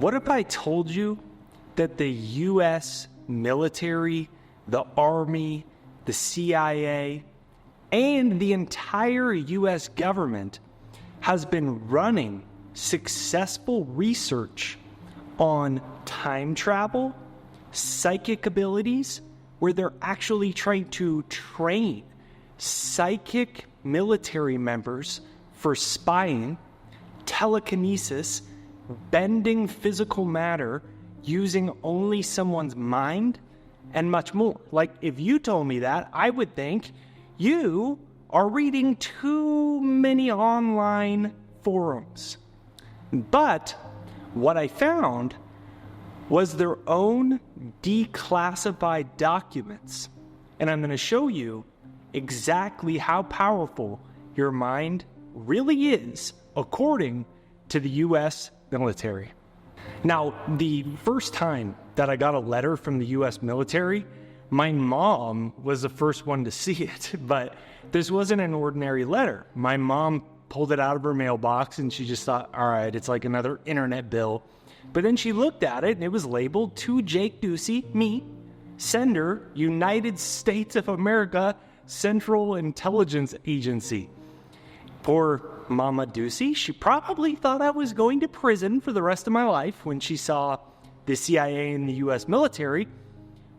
What if I told you that the U.S. military, the Army, the CIA, and the entire U.S. government has been running successful research on time travel, psychic abilities, where they're actually trying to train psychic military members for spying, telekinesis, bending physical matter using only someone's mind, and much more. Like, if you told me that, I would think you are reading too many online forums. But what I found was their own declassified documents. And I'm going to show you exactly how powerful your mind really is according to the U.S. military. Now, the first time that I got a letter from the U.S. military, my mom was the first one to see it, but this wasn't an ordinary letter. My mom pulled it out of her mailbox and she just thought, all right, it's like another internet bill. But then she looked at it and it was labeled to Jake Ducey, me, sender, United States of America, Central Intelligence Agency. Poor Mama Ducey, she probably thought I was going to prison for the rest of my life when she saw the CIA and the U.S. military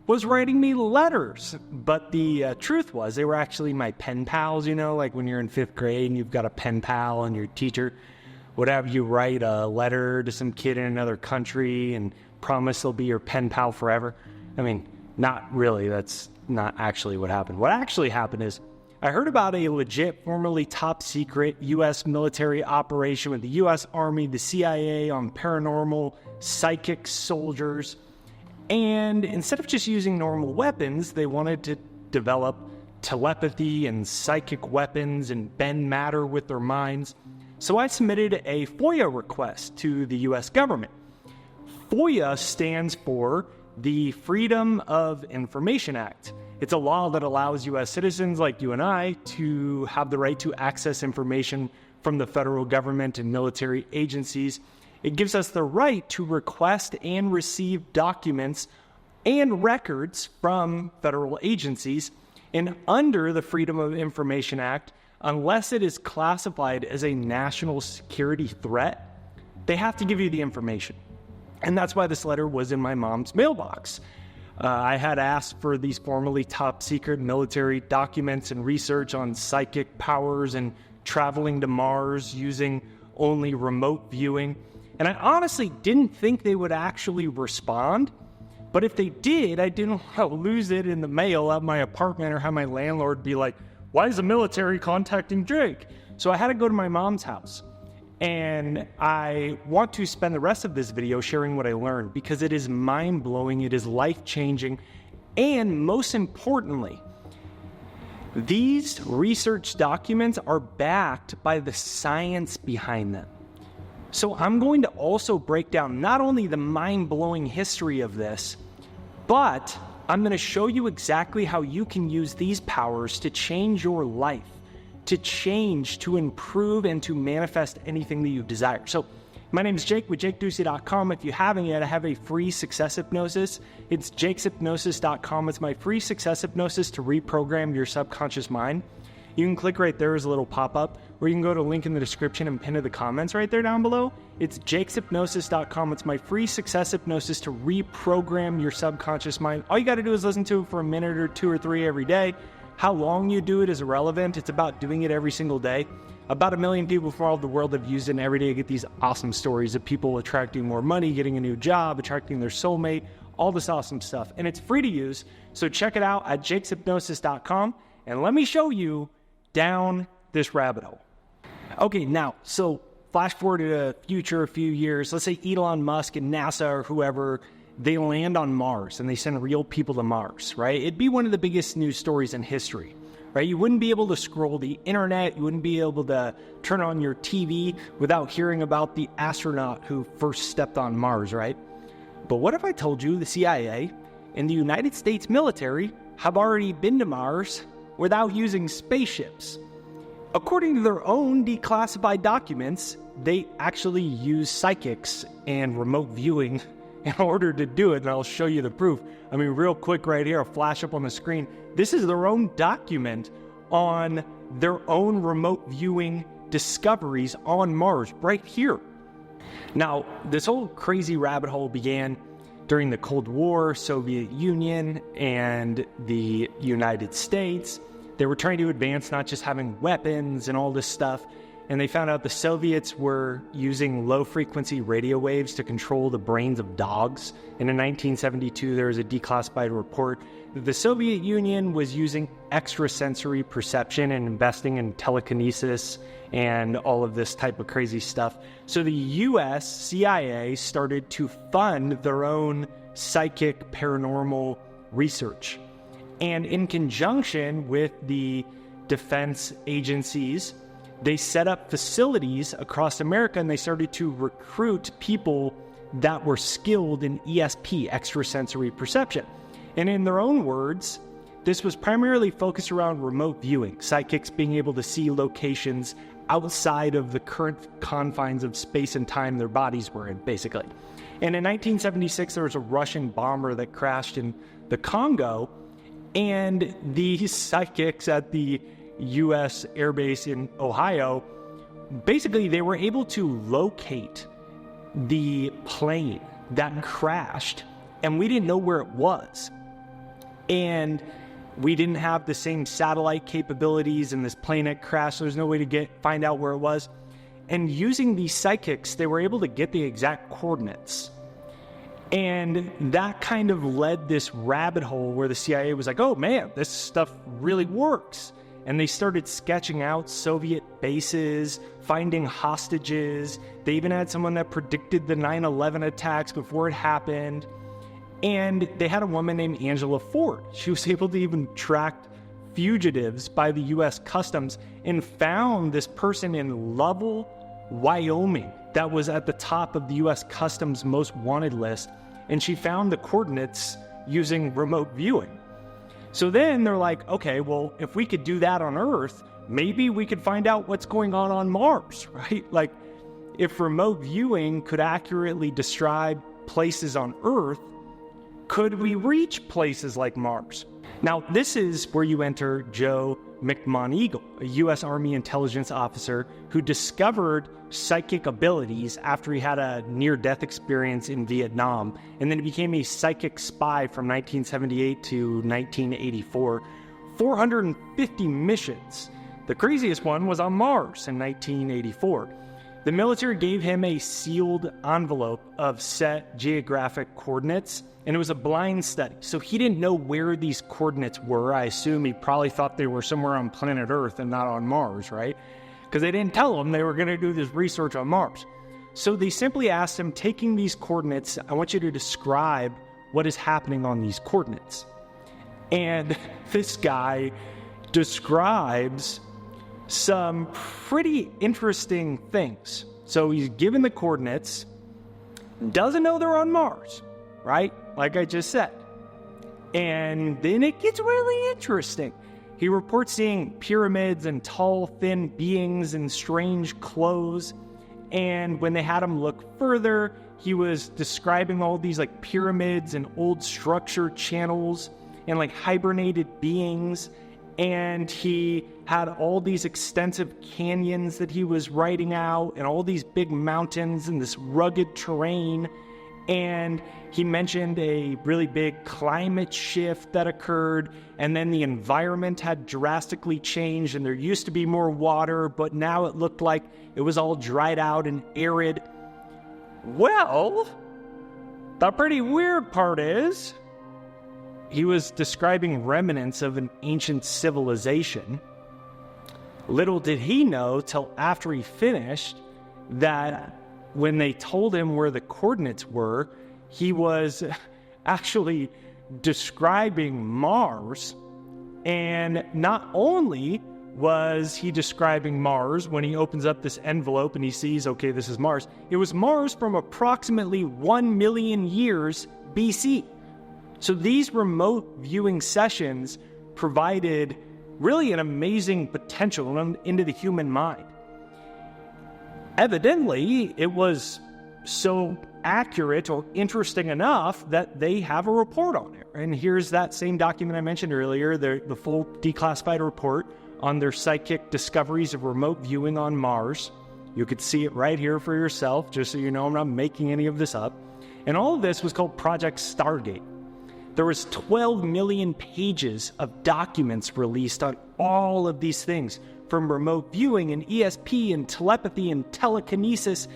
was writing me letters. But the truth was they were actually my pen pals, you know, like when you're in 5th grade and you've got a pen pal and your teacher would have you write a letter to some kid in another country and promise they'll be your pen pal forever. I mean, not really. That's not actually what happened. What actually happened is I heard about a legit, formerly top secret U.S. military operation with the U.S. Army, the CIA on paranormal psychic soldiers. And instead of just using normal weapons, they wanted to develop telepathy and psychic weapons and bend matter with their minds. So I submitted a FOIA request to the U.S. government. FOIA stands for the Freedom of Information Act. It's a law that allows U.S. citizens like you and I to have the right to access information from the federal government and military agencies. It gives us the right to request and receive documents and records from federal agencies. And under the Freedom of Information Act, unless it is classified as a national security threat, they have to give you the information. And that's why this letter was in my mom's mailbox. I had asked for these formerly top secret military documents and research on psychic powers and traveling to Mars using only remote viewing. And I honestly didn't think they would actually respond. But if they did, I didn't want to lose it in the mail at my apartment or have my landlord be like, why is the military contacting Drake? So I had to go to my mom's house. And I want to spend the rest of this video sharing what I learned because it is mind-blowing, it is life-changing, and most importantly, these research documents are backed by the science behind them. So I'm going to also break down not only the mind-blowing history of this, but I'm going to show you exactly how you can use these powers to change your life, to change, to improve, and to manifest anything that you desire. So my name is Jake with JakeDucey.com. If you haven't yet, I have a free success hypnosis. It's jakeshypnosis.com. It's my free success hypnosis to reprogram your subconscious mind. You can click right there as a little pop-up, or you can go to a link in the description and pin to the comments right there down below. It's jakeshypnosis.com. It's my free success hypnosis to reprogram your subconscious mind. All you got to do is listen to it for a minute or 2 or 3 every day. How long you do it is irrelevant. It's about doing it every single day. About 1 million people from all over the world have used it, and every day you get these awesome stories of people attracting more money, getting a new job, attracting their soulmate, all this awesome stuff. And it's free to use, so check it out at jakeshypnosis.com, and let me show you down this rabbit hole. Okay, now, so flash forward to the future a few years. Let's say Elon Musk and NASA or whoever, they land on Mars and they send real people to Mars, right? It'd be one of the biggest news stories in history, right? You wouldn't be able to scroll the internet. You wouldn't be able to turn on your TV without hearing about the astronaut who first stepped on Mars, right? But what if I told you the CIA and the United States military have already been to Mars without using spaceships? According to their own declassified documents, they actually use psychics and remote viewing in order to do it, and I'll show you the proof. I mean, real quick right here, I'll flash up on the screen. This is their own document on their own remote viewing discoveries on Mars, right here. Now, this whole crazy rabbit hole began during the Cold War, Soviet Union, and the United States. They were trying to advance not just having weapons and all this stuff, and they found out the Soviets were using low-frequency radio waves to control the brains of dogs. And in 1972, there was a declassified report that the Soviet Union was using extrasensory perception and investing in telekinesis and all of this type of crazy stuff. So the U.S. CIA started to fund their own psychic paranormal research. And in conjunction with the defense agencies, they set up facilities across America, and they started to recruit people that were skilled in ESP, extrasensory perception. And in their own words, this was primarily focused around remote viewing, psychics being able to see locations outside of the current confines of space and time their bodies were in, basically. And in 1976, there was a Russian bomber that crashed in the Congo, and these psychics at the U.S. Air Base in Ohio, basically they were able to locate the plane that crashed, and we didn't know where it was. And we didn't have the same satellite capabilities, and this plane had crashed, so there's no way to find out where it was. And using these psychics, they were able to get the exact coordinates. And that kind of led this rabbit hole where the CIA was like, oh man, this stuff really works. And they started sketching out Soviet bases, finding hostages. They even had someone that predicted the 9/11 attacks before it happened. And they had a woman named Angela Ford. She was able to even track fugitives by the U.S. Customs and found this person in Lovell, Wyoming, that was at the top of the U.S. Customs most wanted list. And she found the coordinates using remote viewing. So then they're like, okay, well, if we could do that on Earth, maybe we could find out what's going on Mars, right? Like, if remote viewing could accurately describe places on Earth, could we reach places like Mars? Now, this is where you enter Joe McMoneagle, a U.S. Army intelligence officer who discovered psychic abilities after he had a near-death experience in Vietnam, and then became a psychic spy from 1978 to 1984. 450 missions. The craziest one was on Mars in 1984. The military gave him a sealed envelope of set geographic coordinates, and it was a blind study. So he didn't know where these coordinates were. I assume he probably thought they were somewhere on planet Earth and not on Mars, right? Because they didn't tell him they were going to do this research on Mars. So they simply asked him, taking these coordinates, I want you to describe what is happening on these coordinates. And this guy describes some pretty interesting things. So he's given the coordinates, doesn't know they're on Mars, right? Like I just said. And then it gets really interesting. He reports seeing pyramids and tall, thin beings in strange clothes. And when they had him look further, he was describing all these like pyramids and old structure channels and like hibernated beings. And he had all these extensive canyons that he was writing out, and all these big mountains and this rugged terrain. And he mentioned a really big climate shift that occurred, and then the environment had drastically changed, and there used to be more water, but now it looked like it was all dried out and arid. Well, the pretty weird part is, he was describing remnants of an ancient civilization. Little did he know, till after he finished, that when they told him where the coordinates were, he was actually describing Mars. And not only was he describing Mars when he opens up this envelope and he sees, okay, this is Mars. It was Mars from approximately 1 million years BC. So these remote viewing sessions provided really an amazing potential into the human mind. Evidently, it was so accurate or interesting enough that they have a report on it. And here's that same document I mentioned earlier, the full declassified report on their psychic discoveries of remote viewing on Mars. You could see it right here for yourself, just so you know I'm not making any of this up. And all of this was called Project Stargate. There was 12 million pages of documents released on all of these things, from remote viewing and ESP and telepathy and telekinesis.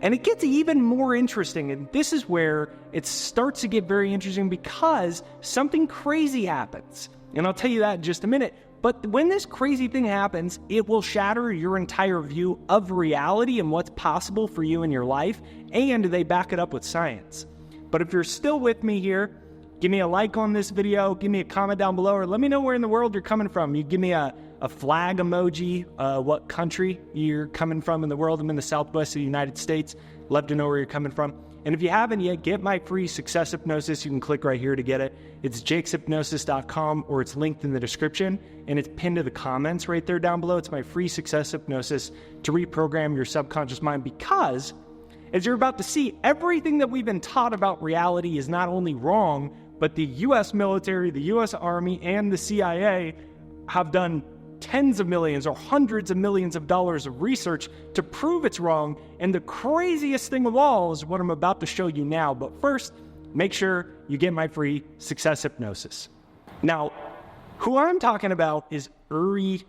And it gets even more interesting, and this is where it starts to get very interesting because something crazy happens. And I'll tell you that in just a minute. But when this crazy thing happens, it will shatter your entire view of reality and what's possible for you in your life, and they back it up with science. But if you're still with me here, give me a like on this video, give me a comment down below, or let me know where in the world you're coming from. You give me a flag emoji, what country you're coming from in the world. I'm in the southwest of the United States. Love to know where you're coming from. And if you haven't yet, get my free success hypnosis. You can click right here to get it. It's jakeshypnosis.com, or it's linked in the description, and it's pinned to the comments right there down below. It's my free success hypnosis to reprogram your subconscious mind, because as you're about to see, everything that we've been taught about reality is not only wrong, but the U.S. military, the U.S. Army, and the CIA have done tens of millions or hundreds of millions of dollars of research to prove it's wrong. And the craziest thing of all is what I'm about to show you now. But first, make sure you get my free success hypnosis. Now, who I'm talking about is Yuri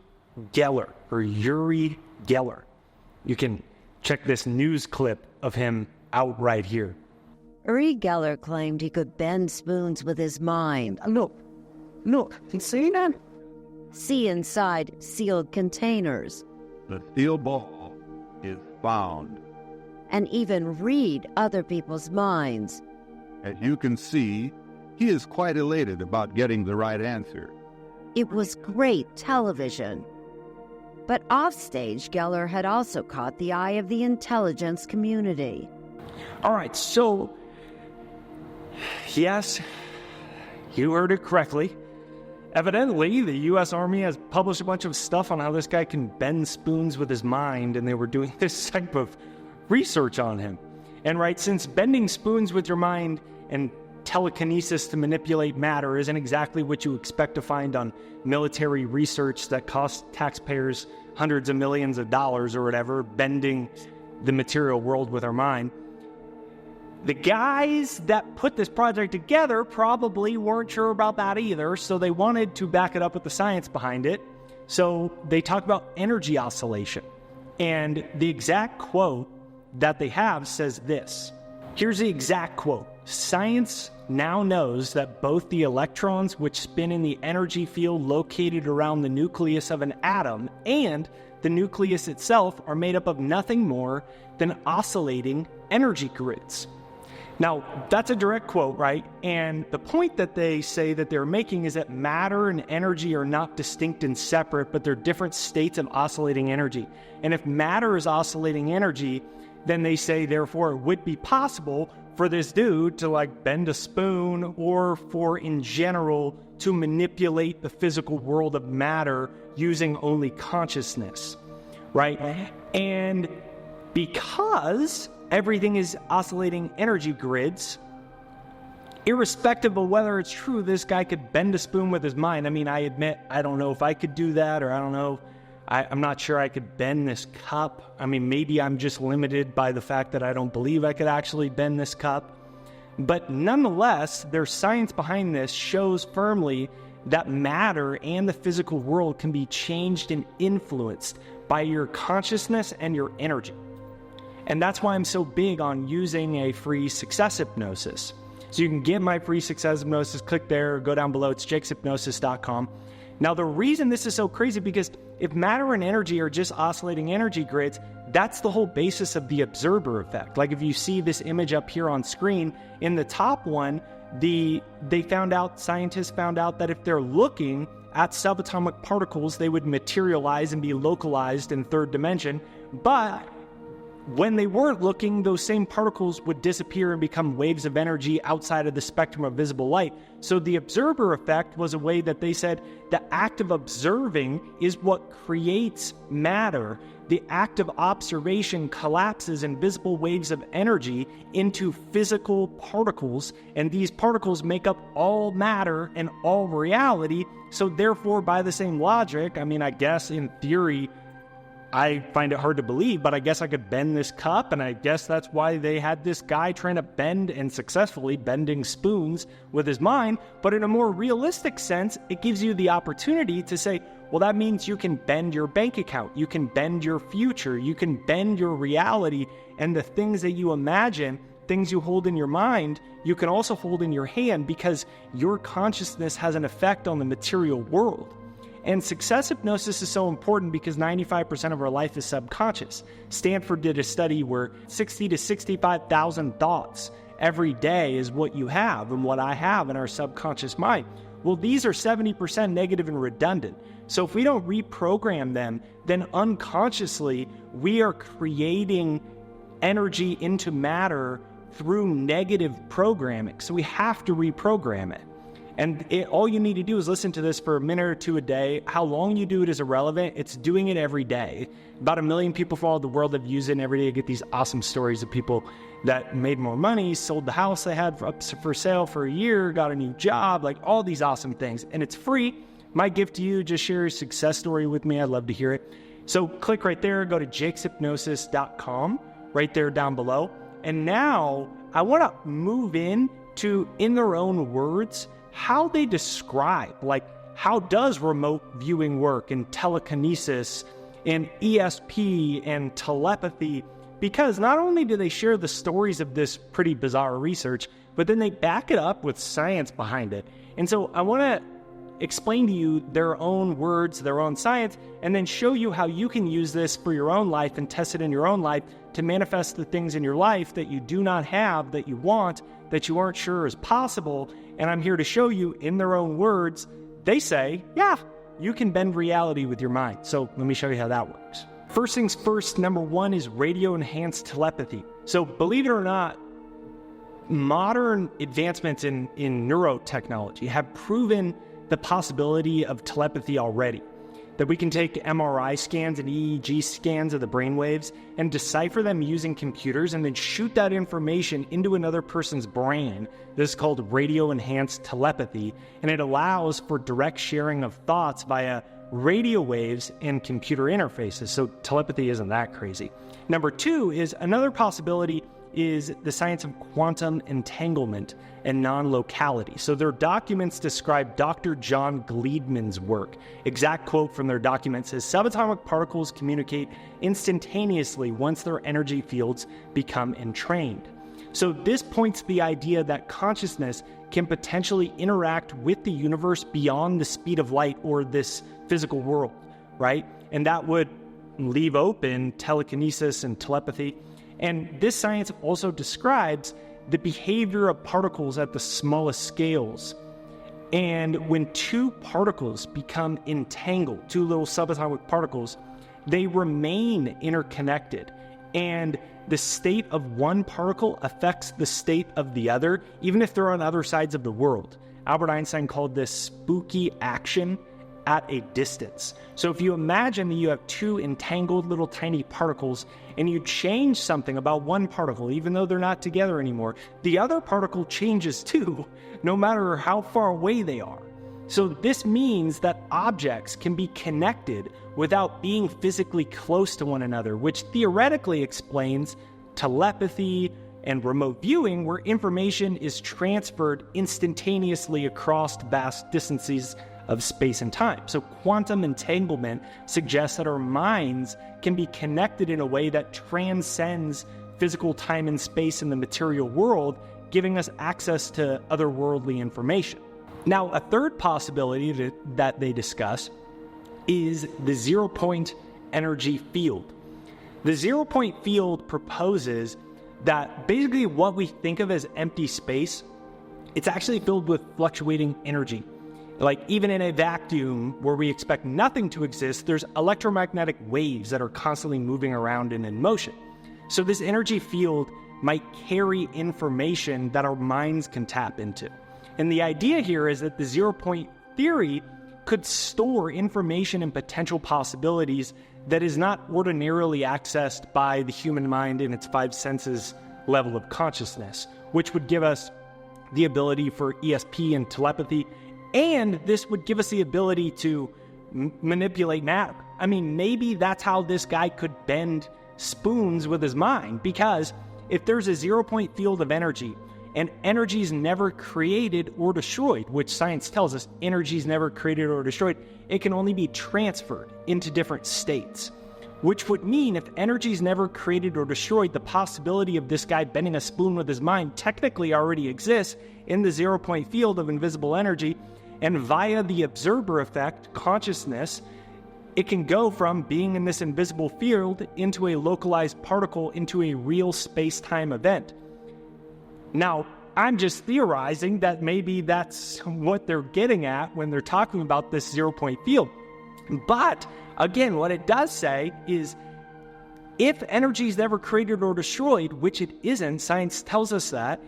Geller, or Yuri Geller. You can check this news clip of him out right here. Yuri Geller claimed he could bend spoons with his mind. Look, you see that? See inside sealed containers. The steel ball is found. And even read other people's minds. As you can see, he is quite elated about getting the right answer. It was great television. But offstage, Geller had also caught the eye of the intelligence community. All right, so yes, you heard it correctly. Evidently, the U.S. Army has published a bunch of stuff on how this guy can bend spoons with his mind, and they were doing this type of research on him. And right, since bending spoons with your mind and telekinesis to manipulate matter isn't exactly what you expect to find on military research that costs taxpayers hundreds of millions of dollars or whatever, bending the material world with our mind, the guys that put this project together probably weren't sure about that either, so they wanted to back it up with the science behind it. So they talk about energy oscillation. And the exact quote that they have says this. Here's the exact quote. Science now knows that both the electrons which spin in the energy field located around the nucleus of an atom and the nucleus itself are made up of nothing more than oscillating energy grids. Now, that's a direct quote, right? And the point that they say that they're making is that matter and energy are not distinct and separate, but they're different states of oscillating energy. And if matter is oscillating energy, then they say, therefore, it would be possible for this dude to like bend a spoon, or for, in general, to manipulate the physical world of matter using only consciousness, right? And because everything is oscillating energy grids, irrespective of whether it's true this guy could bend a spoon with his mind. I mean, I admit, I don't know if I could do that, or I don't know. I'm not sure I could bend this cup. I mean, maybe I'm just limited by the fact that I don't believe I could actually bend this cup. But nonetheless, there's science behind this shows firmly that matter and the physical world can be changed and influenced by your consciousness and your energy. And that's why I'm so big on using a free success hypnosis. So you can get my free success hypnosis, click there, or go down below. It's jakeshypnosis.com. Now, the reason this is so crazy, because if matter and energy are just oscillating energy grids, that's the whole basis of the observer effect. Like if you see this image up here on screen, in the top one, scientists found out that if they're looking at subatomic particles, they would materialize and be localized in third dimension. But when they weren't looking, those same particles would disappear and become waves of energy outside of the spectrum of visible light. So the observer effect was a way that they said the act of observing is what creates matter the act of observation collapses invisible waves of energy into physical particles, and these particles make up all matter and all reality. So therefore, by the same logic, I mean, I guess in theory, I find it hard to believe, but I guess I could bend this cup, and I guess that's why they had this guy trying to bend and successfully bending spoons with his mind. But in a more realistic sense, it gives you the opportunity to say, well, that means you can bend your bank account, you can bend your future, you can bend your reality, and the things that you imagine, things you hold in your mind, you can also hold in your hand, because your consciousness has an effect on the material world. And success hypnosis is so important because 95% of our life is subconscious. Stanford did a study where 60 to 65,000 thoughts every day is what you have and what I have in our subconscious mind. Well, these are 70% negative and redundant. So if we don't reprogram them, then unconsciously we are creating energy into matter through negative programming. So we have to reprogram it. And all you need to do is listen to this for a minute or two a day. How long you do it is irrelevant. It's doing it every day. About 1 million people from all the world have used it, and every day you get these awesome stories of people that made more money, sold the house they had for sale for a year, got a new job, like all these awesome things. And it's free. My gift to you, just share your success story with me. I'd love to hear it. So click right there, go to jakeshypnosis.com, right there down below. And now I want to move in to, in their own words, how they describe, like, how does remote viewing work and telekinesis and ESP and telepathy? Because not only do they share the stories of this pretty bizarre research, but then they back it up with science behind it. And so I want to explain to you their own words, their own science, and then show you how you can use this for your own life and test it in your own life to manifest the things in your life that you do not have, that you want, that you aren't sure is possible. And I'm here to show you in their own words. They say, yeah, you can bend reality with your mind. So let me show you how that works. First things first, number one is radio-enhanced telepathy. So believe it or not, modern advancements in neurotechnology have proven the possibility of telepathy already. That we can take MRI scans and EEG scans of the brainwaves and decipher them using computers and then shoot that information into another person's brain. This is called radio-enhanced telepathy, and it allows for direct sharing of thoughts via radio waves and computer interfaces. So telepathy isn't that crazy. Number two is another possibility is the science of quantum entanglement and non-locality. So their documents describe Dr. John Gleedman's work. Exact quote from their document says, subatomic particles communicate instantaneously once their energy fields become entrained. So this points to the idea that consciousness can potentially interact with the universe beyond the speed of light or this physical world, right? And that would leave open telekinesis and telepathy. And this science also describes the behavior of particles at the smallest scales. And when two particles become entangled, two little subatomic particles, they remain interconnected. And the state of one particle affects the state of the other, even if they're on other sides of the world. Albert Einstein called this spooky action at a distance. So if you imagine that you have two entangled little tiny particles and you change something about one particle, even though they're not together anymore, the other particle changes too, no matter how far away they are. So this means that objects can be connected without being physically close to one another, which theoretically explains telepathy and remote viewing, where information is transferred instantaneously across vast distances of space and time. So quantum entanglement suggests that our minds can be connected in a way that transcends physical time and space in the material world, giving us access to otherworldly information. Now, a third possibility that they discuss is the zero-point energy field. The zero-point field proposes that basically what we think of as empty space, it's actually filled with fluctuating energy. Like even in a vacuum where we expect nothing to exist, there's electromagnetic waves that are constantly moving around and in motion. So this energy field might carry information that our minds can tap into. And the idea here is that the zero-point theory could store information and potential possibilities that is not ordinarily accessed by the human mind in its five senses level of consciousness, which would give us the ability for ESP and telepathy, and this would give us the ability to manipulate matter. I mean, maybe that's how this guy could bend spoons with his mind, because if there's a 0-point field of energy, and energy is never created or destroyed, which science tells us energy is never created or destroyed, it can only be transferred into different states. Which would mean if energy is never created or destroyed, the possibility of this guy bending a spoon with his mind technically already exists in the 0-point field of invisible energy, and via the observer effect, consciousness, it can go from being in this invisible field into a localized particle into a real space-time event. Now, I'm just theorizing that maybe that's what they're getting at when they're talking about this 0-point field. But, again, what it does say is if energy is never created or destroyed, which it isn't, science tells us that,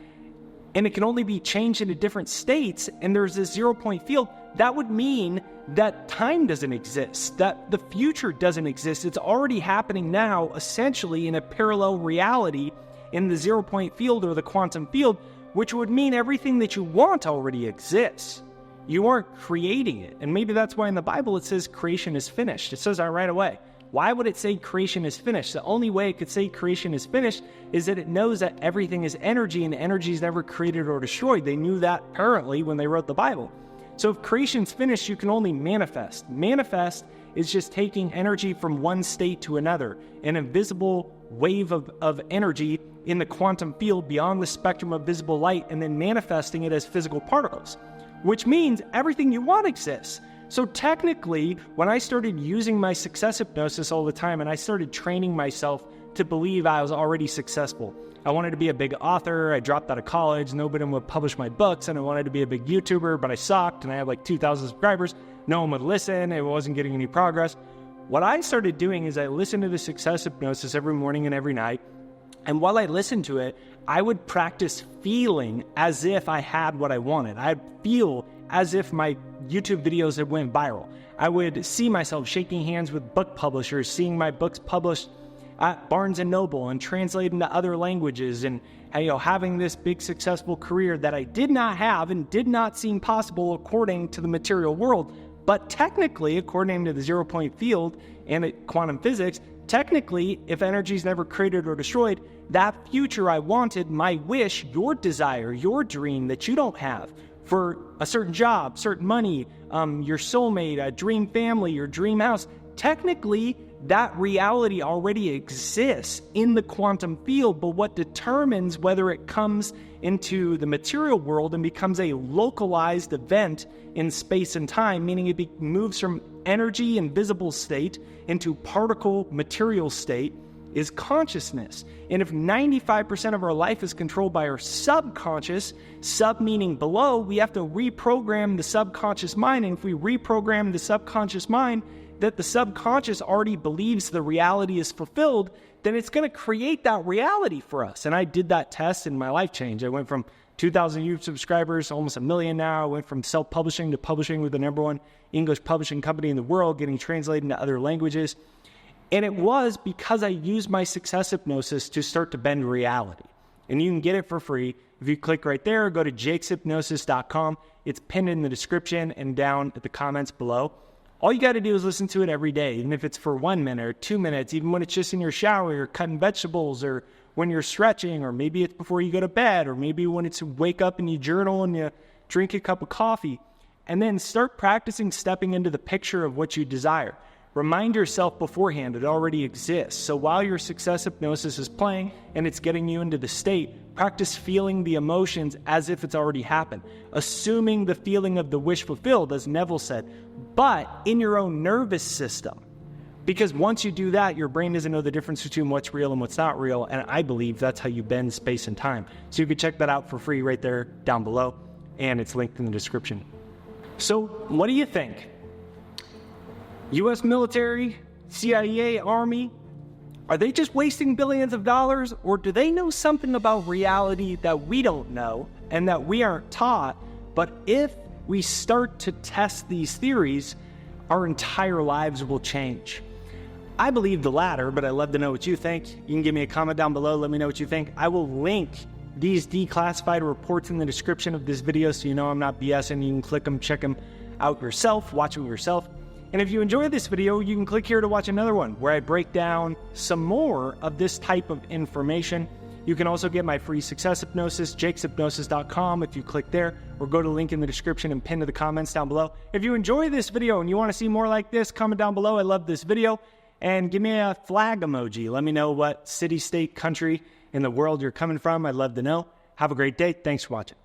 and it can only be changed into different states, and there's this 0-point field, that would mean that time doesn't exist, that the future doesn't exist. It's already happening now, essentially, in a parallel reality in the 0-point field or the quantum field, which would mean everything that you want already exists. You aren't creating it. And maybe that's why in the Bible it says creation is finished. It says that right away. Why would it say creation is finished? The only way it could say creation is finished is that it knows that everything is energy, and energy is never created or destroyed. They knew that apparently when they wrote the Bible. So if creation's finished, you can only manifest. Manifest is just taking energy from one state to another, an invisible wave of energy in the quantum field beyond the spectrum of visible light, and then manifesting it as physical particles, which means everything you want exists. So technically, when I started using my success hypnosis all the time and I started training myself to believe I was already successful, I wanted to be a big author, I dropped out of college, nobody would publish my books, and I wanted to be a big YouTuber, but I sucked, and I had like 2,000 subscribers, no one would listen, it wasn't getting any progress. What I started doing is I listened to the success hypnosis every morning and every night, and while I listened to it, I would practice feeling as if I had what I wanted. I'd feel as if my YouTube videos had went viral. I would see myself shaking hands with book publishers, seeing my books published at Barnes & Noble and translated into other languages, and having this big successful career that I did not have and did not seem possible according to the material world. But technically, according to the 0-point field and quantum physics, technically, if energy is never created or destroyed, that future I wanted, my wish, your desire, your dream that you don't have for a certain job, certain money, your soulmate, a dream family, your dream house, technically, that reality already exists in the quantum field, but what determines whether it comes into the material world and becomes a localized event in space and time, meaning it moves from energy and visible state into particle material state, is consciousness. And if 95% of our life is controlled by our subconscious, sub meaning below, we have to reprogram the subconscious mind. And if we reprogram the subconscious mind, that the subconscious already believes the reality is fulfilled, then it's going to create that reality for us. And I did that test and my life changed. I went from 2,000 YouTube subscribers, almost 1 million now. I went from self-publishing to publishing with the #1 English publishing company in the world, getting translated into other languages. And it was because I used my success hypnosis to start to bend reality. And you can get it for free. If you click right there, go to jakeshypnosis.com. It's pinned in the description and down at the comments below. All you got to do is listen to it every day, even if it's for 1 minute or 2 minutes, even when it's just in your shower, you're cutting vegetables, or when you're stretching, or maybe it's before you go to bed, or maybe when it's wake up and you journal and you drink a cup of coffee. And then start practicing stepping into the picture of what you desire. Remind yourself beforehand it already exists. So while your success hypnosis is playing and it's getting you into the state, practice feeling the emotions as if it's already happened, assuming the feeling of the wish fulfilled, as Neville said, but in your own nervous system. Because once you do that, your brain doesn't know the difference between what's real and what's not real, and I believe that's how you bend space and time. So you can check that out for free right there down below, and it's linked in the description. So what do you think? U.S. military, CIA, Army, are they just wasting billions of dollars, or do they know something about reality that we don't know and that we aren't taught? But if we start to test these theories, our entire lives will change. I believe the latter, but I'd love to know what you think. You can give me a comment down below. Let me know what you think. I will link these declassified reports in the description of this video so you know I'm not BSing. You can click them, check them out yourself, watch them yourself. And if you enjoyed this video, you can click here to watch another one where I break down some more of this type of information. You can also get my free success hypnosis, jakeshypnosis.com if you click there, or go to the link in the description and pin to the comments down below. If you enjoy this video and you want to see more like this, comment down below. I love this video. And give me a flag emoji. Let me know what city, state, country in the world you're coming from. I'd love to know. Have a great day. Thanks for watching.